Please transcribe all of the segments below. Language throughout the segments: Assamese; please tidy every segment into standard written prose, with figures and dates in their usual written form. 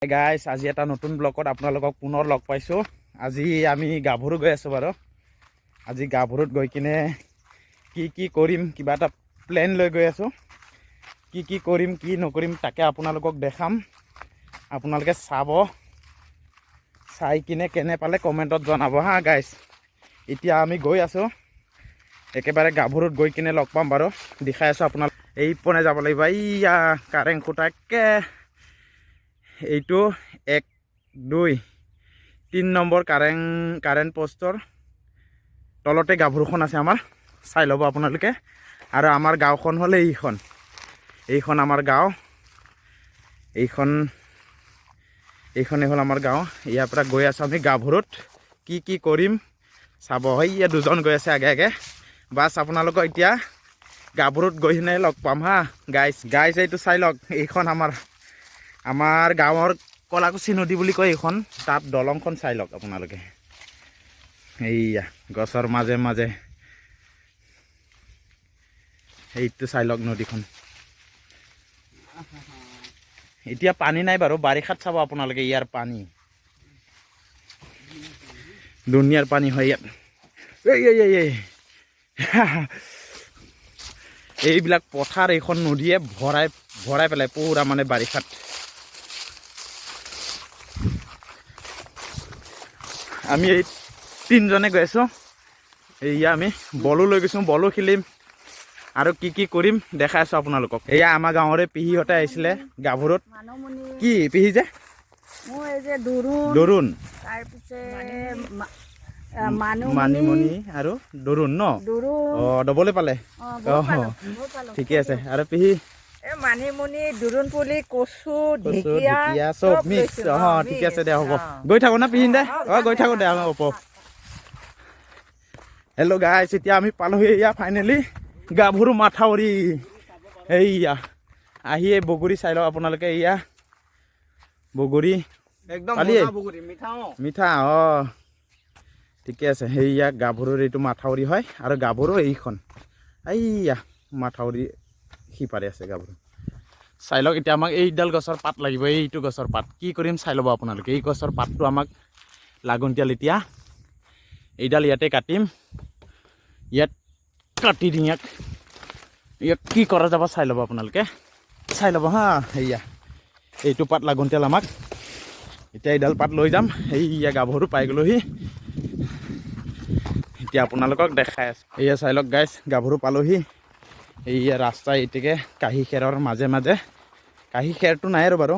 হাই গাইছ, আজি এটা নতুন ব্লগত আপোনালোকক পুনৰ লগ পাইছোঁ। আজি আমি গাভৰু গৈ আছোঁ বাৰু। আজি গাভৰুত গৈ কিনে কি কৰিম, কিবা এটা প্লেন লৈ গৈ আছোঁ। কি কৰিম কি নকৰিম তাকে আপোনালোকক দেখাম। আপোনালোকে চাব, চাই কিনে কেনে পালে কমেণ্টত জনাব হা গাইছ। এতিয়া আমি গৈ আছোঁ, একেবাৰে গাভৰুত গৈ কিনে লগ পাম বাৰু। দেখাই আছোঁ আপোনালোক। এই পনে যাব লাগিব, এইয়া কাৰেং খুটাকে। এইটো 1, 2, 3 নম্বৰ কাৰেণ্ট পোষ্টৰ তলতে গাভৰুখন আছে আমাৰ। চাই ল'ব আপোনালোকে। আৰু আমাৰ গাঁওখন হ'লে এইখন আমাৰ গাঁও। এইখনেই হ'ল আমাৰ গাঁও। ইয়াৰ পৰা গৈ আছোঁ আমি গাভৰুত। কি কৰিম চাব। ইয়াত দুজন গৈ আছে আগে আগে। বাছ আপোনালোকক এতিয়া গাভৰুত গৈ কিনে লগ পাম হা গাইছ। এইটো চাই লওক, এইখন আমাৰ গাঁৱৰ কলাকুছি নদী বুলি কয় এইখন। তাত দলংখন চাই লওক আপোনালোকে। এইয়া গছৰ মাজে মাজে এইটো চাই লওক নদীখন। এতিয়া পানী নাই বাৰু, বাৰিষাত চাব আপোনালোকে। ইয়াৰ পানী দুনিয়াৰ পানী হয় ইয়াত। এইবিলাক পথাৰ এইখন নদীয়ে ভৰাই পেলাই পুৰা মানে বাৰিষাত। আমি এই 3জনে গৈ আছোঁ। এয়া আমি বলো লৈ গৈছোঁ, বলো খেলিম আৰু কি কৰিম দেখাই আছোঁ আপোনালোকক। এয়া আমাৰ গাঁৱৰে পেহীহঁতে আহিছিলে গাভৰুত। কি পেহী যে দৰুণ, মানিমুনি আৰু দৰুণ ন? অঁ, ডবলে পালে। ঠিকে আছে। আৰু পেহী মানিমুনি, দৰুণ পুলি, কচু, ঢেকীয়া চব মিক্স। অঁ, ঠিকে আছে দে, হ'ব। গৈ থাকোঁ না পেহী দে? অঁ, গৈ থাকোঁ দে হ'ব। হেল্ল' গাইছ, এতিয়া আমি পালোহি এয়া ফাইনেলি গাভৰু মাথাউৰি। এইয়া আহিয়ে বগৰী চাই লওক আপোনালোকে। এয়া বগৰী একদম মিঠা। অঁ, ঠিকে আছে। সেইয়া গাভৰুৰ এইটো মাথাউৰি হয়। আৰু গাভৰু এইখন এইয়া মাথাউৰি সিপাৰে আছে গাভৰু। চাই লওক এতিয়া আমাক এইডাল গছৰ পাত লাগিব। এইটো গছৰ পাত কি কৰিম চাই ল'ব আপোনালোকে। এই গছৰ পাতটো আমাক লাগতিয়াল। এতিয়া এইডাল ইয়াতে কাটিম। ইয়াত কাটি দিম। ইয়াক কি কৰা যাব চাই ল'ব আপোনালোকে। চাই ল'ব হা। সেয়া এইটো পাত লাগতিয়াল আমাক। এতিয়া এইডাল পাত লৈ যাম। এইয়া গাভৰু পাই গ'লোহি। এতিয়া আপোনালোকক দেখাই আছোঁ। এয়া চাই লওক গাইছ, গাভৰু পালোহি। এইয়া ৰাস্তা এইটিকে কাঁহী খেৰৰ মাজে মাজে। কাঁহী খেৰটো নাই আৰু বাৰু।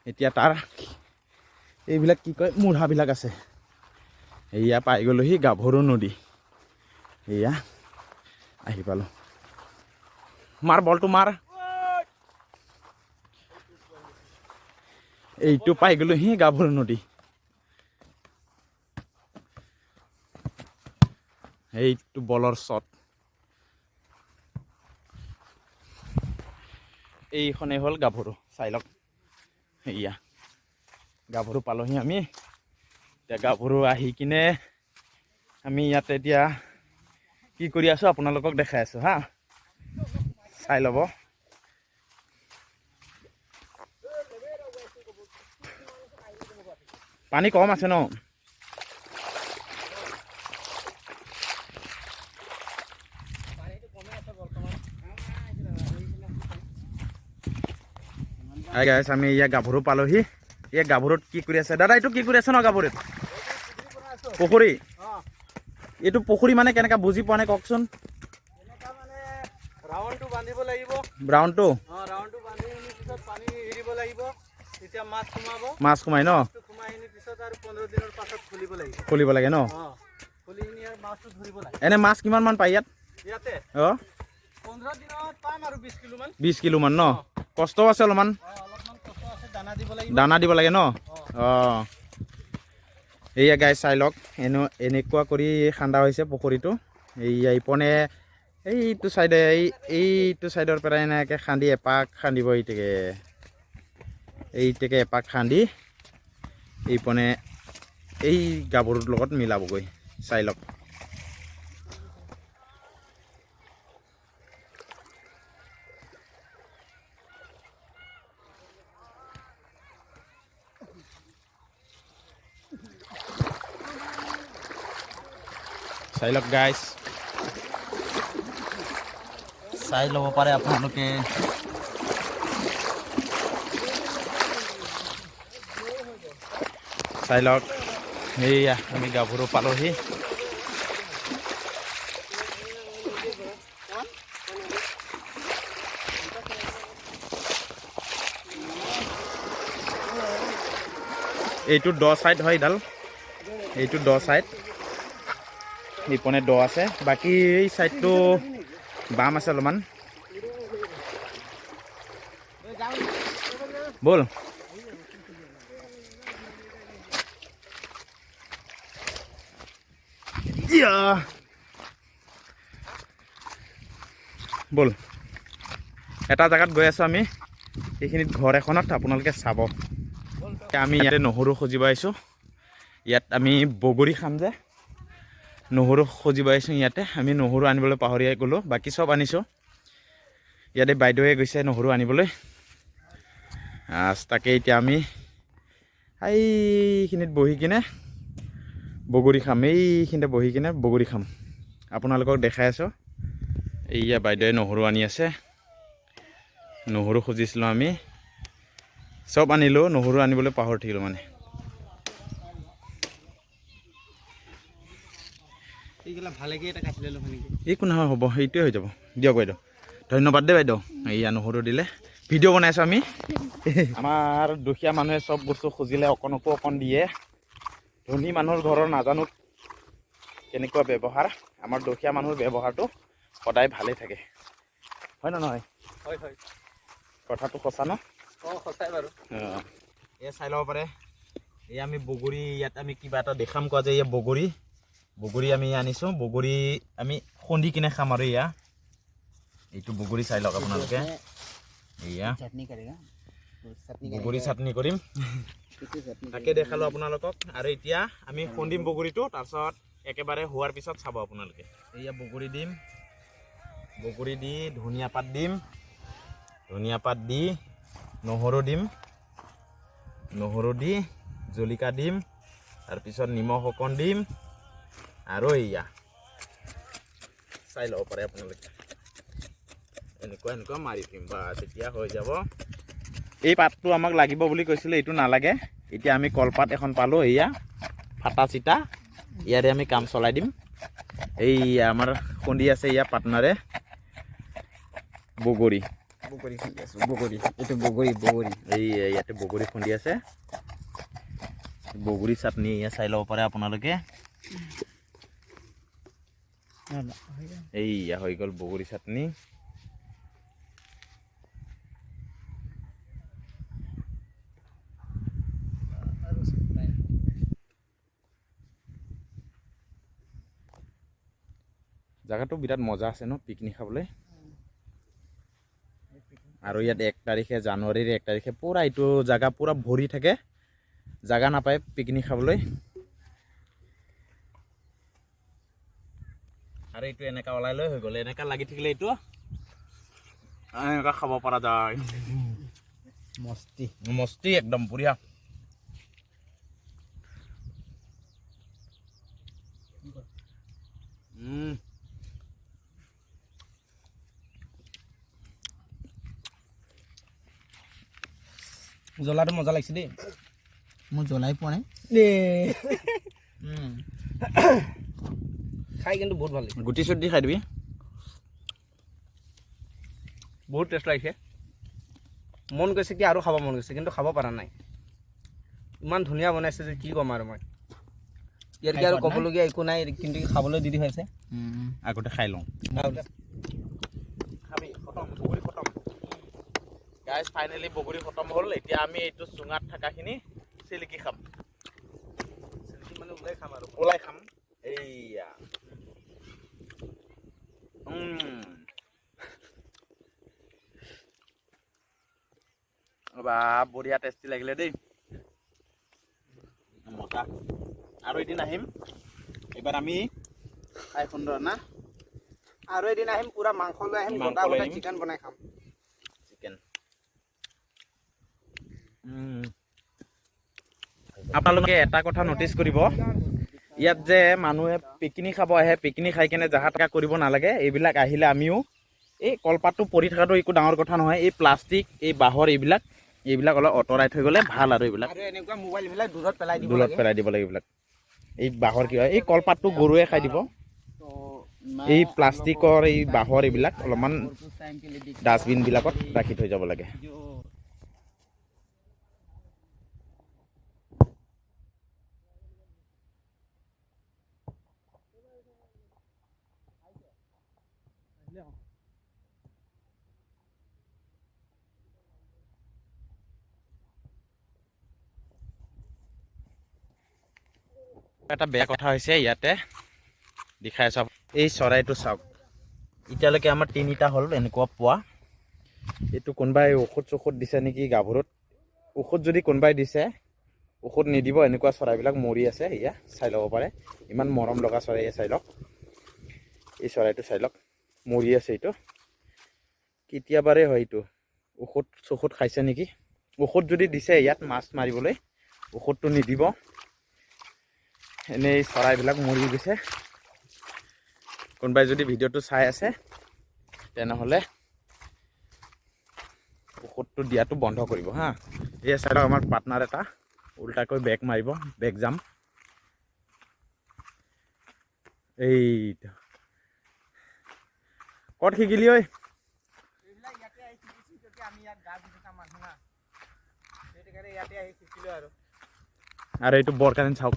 এতিয়া তাৰ এইবিলাক কি কয় মূঢ়াবিলাক আছে। এয়া পাই গ'লোহি গাভৰু নদী। এয়া আহি পালোঁ। মাৰ বলটো মাৰ। এইটো পাই গ'লোহি গাভৰু নদী। এইটো বলৰ শ্বট। এইখনেই হ'ল গাভৰু। চাই লওক এয়া গাভৰু পালোহি আমি। এতিয়া গাভৰু আহি কিনে আমি ইয়াতে এতিয়া কি কৰি আছোঁ আপোনালোকক দেখাই আছোঁ হা। চাই ল'ব। পানী কম আছে ন? হাই গাইছ, আমি এয়া গাভৰু পালোহি। এই গাভৰুত কি কৰি আছে দাদা? এইটো কি কৰি আছে ন গাভৰুত? পুখুৰী। এইটো পুখুৰী মানে কেনেকা বুজি পোৱা নাই, কওকচোন। ৰাউণ্ডটো বান্ধিব লাগিব। ৰাউণ্ডটো ৰাউণ্ডটো বান্ধি পিছত পানী এৰিব লাগিব। তেতিয়া মাছ সোমাব। মাছ সোমাই ন? সোমাই পিছত আৰু 15 দিনৰ পাছত খুলিব লাগে ন? খুলি মাছটো ধৰিব লাগে। এনে মাছ কিমান মান পায় ইয়াত? ইয়াতে অঁ, 15 দিনত পাম আৰু 20 কিলো মান। 20 কিলো মান ন? কষ্ট আছে অলপমান। অলপমান কষ্ট আছে, দানা দিব লাগিব। দানা দিব লাগে ন? অঁ, এইয়া গাই চাই লওক। এনেকুৱা কৰি খান্দা হৈছে পুখুৰীটো। এইয়া ইপনে এইটো চাইডে এইটো চাইডৰ পৰা এনেকৈ খান্দি এপাক খান্দিব। এইটাকে এপাক খান্দি এইপনে এই গাভৰুৰ লগত মিলাবগৈ। চাই লওক। চাই লওক গাইজ, চাই ল'ব পাৰে আপোনালোকে। চাই লওক, এইয়া আমি গাভৰু পালোহি। এইটো দ চাইড হয় এডাল, এইটো দ চাইড, ইপনে দ আছে, বাকী এই চাইডটো বাম আছে অলপমান। বল বল, এটা জেগাত গৈ আছোঁ আমি, এইখিনিত ঘৰ এখনত, আপোনালোকে চাব। আমি ইয়াতে নহৰু খুজিব আহিছোঁ, ইয়াত আমি বগৰী খাম যে, নহৰু খুজিব আহিছোঁ ইয়াতে। আমি নহৰু আনিবলৈ পাহৰিয়াই গ'লোঁ, বাকী চব আনিছোঁ। ইয়াতে বাইদেৱে গৈছে নহৰু আনিবলৈ। তাকে এতিয়া আমি এইখিনিত বহি কিনে বগৰী খাম, এইখিনিতে বহি কিনে বগৰী খাম, আপোনালোকক দেখাই আছোঁ। এইয়া বাইদেৱে নহৰু আনি আছে, নহৰু খুজিছিলোঁ আমি, চব আনিলোঁ, নহৰু আনিবলৈ পাহৰি থাকিলোঁ মানে। একো নহয়, হ'ব, এইটোৱে হৈ যাব, দিয়ক বাইদেউ, ধন্যবাদ দেই বাইদেউ। এইয়া নহৰু দিলে, ভিডিঅ' বনাইছোঁ আমি। আমাৰ দুখীয়া মানুহে চব বস্তু খুজিলে অকণ দিয়ে। ধনী মানুহৰ ঘৰৰ নাজানো কেনেকুৱা ব্যৱহাৰ, আমাৰ দুখীয়া মানুহৰ ব্যৱহাৰটো সদায় ভালেই থাকে, হয় নে নহয়? হয় হয়, কথাটো সঁচা ন? সঁচাই বাৰু। এয়া চাই ল'ব পাৰে, এয়া আমি বগৰী, ইয়াত আমি কিবা এটা দেখাম কোৱা যে, এয়া বগৰী আমি আনিছোঁ, বগৰী আমি খুন্দি কিনে খাম আৰু। এয়া এইটো বগৰী চাই লওক আপোনালোকে, এয়া বগৰী চাটনি কৰিম, তাকে দেখালোঁ আপোনালোকক। আৰু এতিয়া আমি খুন্দিম বগৰীটো, তাৰপিছত একেবাৰে হোৱাৰ পিছত চাব আপোনালোকে। এয়া বগৰী দিম, বগৰী দি ধনিয়া পাত দিম, ধনিয়া পাত দি নহৰু দিম, নহৰু দি জলকীয়া দিম, তাৰপিছত নিমখ অকণ দিম, আৰু এয়া চাই ল'ব পাৰে আপোনালোকে, এনেকুৱা মাৰি দিম, বাছ এতিয়া হৈ যাব। এই পাতটো আমাক লাগিব বুলি কৈছিলে, এইটো নালাগে। এতিয়া আমি কলপাত এখন পালোঁ, এয়া ফাটা চিটা, ইয়াৰে আমি কাম চলাই দিম। এইয়া আমাৰ খুন্দি আছে, এয়া পাটনাৰে বগৰী খুন্দি আছোঁ, এইটো বগৰী, এই ইয়াতে বগৰী খুন্দি আছে, বগৰী চাটনি এয়া চাই ল'ব পাৰে আপোনালোকে। এইয়া হৈ গ'ল বগৰী চাটনি। জেগাটো বিৰাট মজা আছে ন পিকনিক খাবলৈ। আৰু ইয়াত 1 তাৰিখে, জানুৱাৰীৰ 1 তাৰিখে পূৰা এইটো জেগা পূৰা ভৰি থাকে, জেগা নাপায় পিকনিক খাবলৈ। আৰু এইটো এনেকা ওলাই লৈ হৈ গ'ল, এনেকা লাগি থাকিলে এইটো এনেকা খাব পৰা যায়, মস্তি একদম বঢ়িয়া। জ্বলাটো মজা লাগিছে দেই, মই জ্বলাই পোৱা নাই, খাই কিন্তু বহুত ভাল লাগিছে। গুটি চুটি খাই দিবি, বহুত টেষ্ট লাগিছে। মন গৈছে কি আৰু খাব মন গৈছে, কিন্তু খাব পৰা নাই। ইমান ধুনীয়া বনাইছে যে কি ক'ম আৰু মই। ইয়াৰ কি আৰু ক'বলগীয়া একো নাই, কিন্তু খাবলৈ দি হৈছে। আগতে খাই লওঁ, খাবি, খতম, বগৰী খতম। গাইজ ফাইনেলি বগৰী খতম হ'ল। এতিয়া আমি এইটো চুঙাত থকাখিনি চিলিকি খাম, মানে ওলাই খাম আৰু ওলাই খাম। এইয়া বা বঢ়িয়া টেষ্টি লাগিলে দেই, মজা। আৰু এদিন আহিম, এইবাৰ আমি খাই সুন্দৰ না। আৰু এদিন আহিম, পুৰা মাংস লৈ আহিম, মাংস লৈ আহিম। চিকেন বনাই খাম। চিকেন আপোনালোকে এটা কথা নটিচ কৰিব, ইয়াত যে মানুহে পিকনিক খাব আহে, পিকনিক খাই কেনে জাহা টাকা কৰিব নালাগে। এইবিলাক আহিলে আমিও এই কলপাতটো পৰি থকাটো একো ডাঙৰ কথা নহয়। এই প্লাষ্টিক, এই বাঁহৰ এইবিলাক অলপ আঁতৰাই থৈ গ'লে ভাল আৰু এইবিলাক আৰু এনেকুৱা মোবাইলবিলাক দূৰত পেলাই দিব দূৰত লাগে। পেলাই দিব লাগে। এইবিলাক এই বাঁহৰ কি হয়, এই কলপাতটো গৰুৱে খাই দিব। এই প্লাষ্টিকৰ, এই বাঁহৰ এইবিলাক অলপমান ডাষ্টবিনবিলাকত ৰাখি থৈ যাব লাগে। এটা বেয়া কথা হৈছে ইয়াতে দেখাই চাওক, এই চৰাইটো চাওক। এতিয়ালৈকে আমাৰ 3টা হ'ল এনেকুৱা পোৱা। এইটো কোনোবাই ঔষধ দিছে নেকি গাভৰুত। ঔষধ যদি কোনোবাই দিছে, ঔষধ নিদিব। এনেকুৱা চৰাইবিলাক মৰি আছে। এয়া চাই ল'ব পাৰে, ইমান মৰম লগা চৰাই। চাই লওক, এই চৰাইটো চাই লওক, মৰি আছে। এইটো কেতিয়াবাৰে হয়। এইটো ঔষধ খাইছে নেকি। ঔষধ যদি দিছে ইয়াত মাছ মাৰিবলৈ, ঔষধটো নিদিব। এনেই চৰাইবিলাক মৰি গৈছে। কোনোবাই যদি ভিডিঅ'টো চাই আছে তেনেহ'লে ঔষধটো দিয়াটো বন্ধ কৰিব হা। এই চাইডক আমাৰ পাৰ্টনাৰ এটা উল্টাকৈ বেগ মাৰিব, বেগ যাম। এইটো ক'ত শিকিলি ঐ? এইবিলাক ইয়াতে আহি শিকিছোঁ, যদি আমি ইয়াত গা ধুই থকা মানুহ না, সেইটো কাৰণে ইয়াতে আহি শিকিলোঁ আৰু এইটো বৰকাৰেণ চাওক,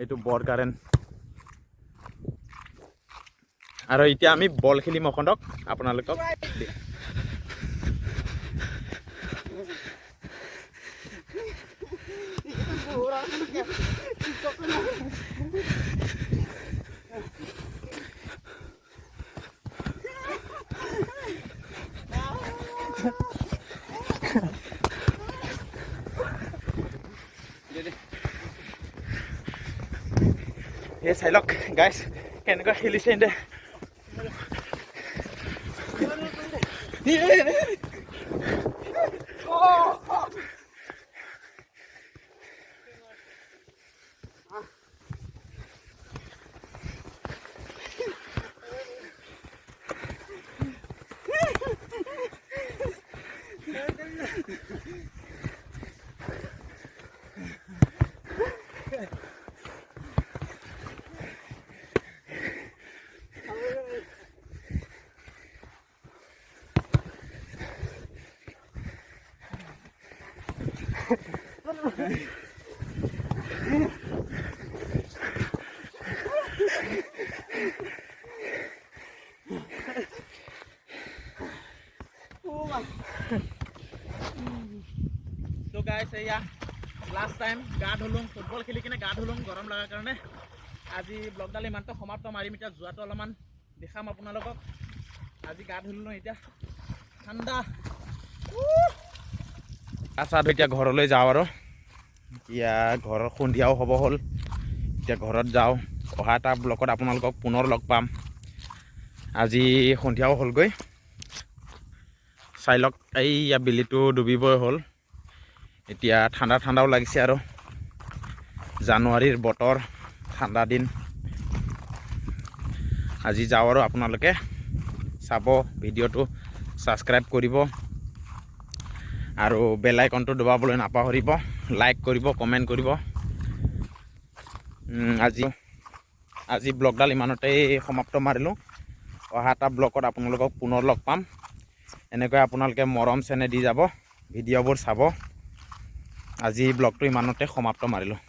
এইটো বৰকাৰেণ। আৰু এতিয়া আমি বল খেলিম অখণ্ডক আপোনালোকক। এই চাই লওক গাইছ, কেনেকুৱা খেলিছে এনে। তো গাইছ, এয়া লাষ্ট টাইম গা ধুলুং, ফুটবল খেলি কিনে গা ধুলুং গৰম লগাৰ কাৰণে। আজি ব্লগডাল ইমানটো সমাপ্ত মাৰিম। এতিয়া যোৱাটো অলপমান দেখাম আপোনালোকক। আজি গা ধুলোঁ, এতিয়া ঠাণ্ডা। আচ্ছা, এতিয়া ঘৰলৈ যাওঁ আৰু। এতিয়া ঘৰৰ সন্ধিয়াও হ'ব হ'ল। এতিয়া ঘৰত যাওঁ। অহা এটা ব্লগত আপোনালোকক পুনৰ লগ পাম। আজি সন্ধিয়াও হ'লগৈ। চাই লওক, এই বেলিটো ডুবিবই হ'ল। এতিয়া ঠাণ্ডাও লাগিছে আৰু জানুৱাৰীৰ বতৰ, ঠাণ্ডা দিন। আজি যাওঁ আৰু আপোনালোকে চাব, ভিডিঅ'টো ছাবস্ক্ৰাইব কৰিব আৰু বেল আইকনটো দবাবলৈ নাপাহৰিব। লাইক কৰিব, কমেণ্ট কৰিব। আজি ব্লগডাল ইমানতেই সমাপ্ত মাৰিলোঁ। অহা এটা ব্লগত আপোনালোকক পুনৰ লগ পাম। এনেকৈ আপোনালোকে মৰম চেনেহ দি যাব, ভিডিঅ'বোৰ চাব। আজি ব্লগটো ইমানতে সমাপ্ত মাৰিলোঁ।